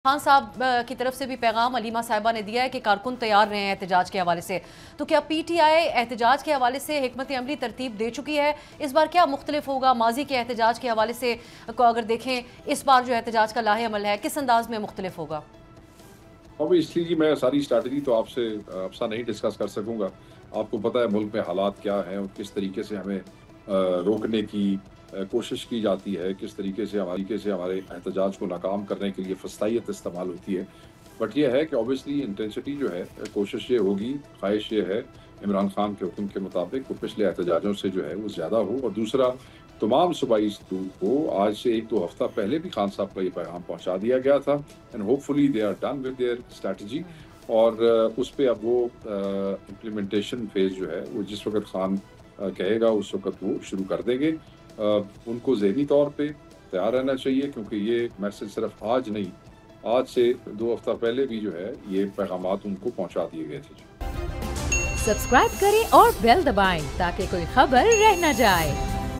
खान साहब की तरफ से भी पैगाम अलीमा साहिबा ने दिया है कि कारकुन तैयार रहे हैं एहतजाज के हवाले से। तो क्या पीटीआई एहतजाज के हवाले से हिकमत अमली तरतीब दे चुकी है? इस बार क्या मुख्तलिफ होगा? माजी के एहतजाज के हवाले से को अगर देखें, इस बार जो एहतजाज का लाहे अमल है किस अंदाज में मुख्तलिफ होगा? ऑब्वियसली जी, मैं सारी स्ट्रैटेजी तो आपसे आपसा नहीं डिस्कस कर सकूंगा। आपको पता है मुल्क में हालात क्या हैं और किस तरीके से हमें रोकने की कोशिश की जाती है, किस तरीके से हमारे एहतजाज को नाकाम करने के लिए फस्तायत इस्तेमाल होती है। बट ये है कि ऑब्वियसली इंटेंसिटी जो है, कोशिश ये होगी, ख्वाहिश ये है इमरान खान के हुक्म के मुताबिक वो पिछले एहतजाजों से जो है वो ज़्यादा हो। और दूसरा, तमाम सूबाई सदूर को आज से 1-2 हफ्ता पहले भी खान साहब का ये पैगाम पहुंचा दिया गया था and hopefully they are done with their strategy. और उस पर अब वो इम्प्लीमेंटेशन फेज़ जो है वो जिस वक्त खान कहेगा उस वक्त वो शुरू कर देंगे। उनको ज़हनी तौर पे तैयार रहना चाहिए, क्योंकि ये मैसेज सिर्फ आज नहीं, आज से 2 हफ्ता पहले भी जो है ये पैगामात उनको पहुंचा दिए गए थे। सब्सक्राइब करें और बेल दबाएं ताकि कोई खबर रह न जाए।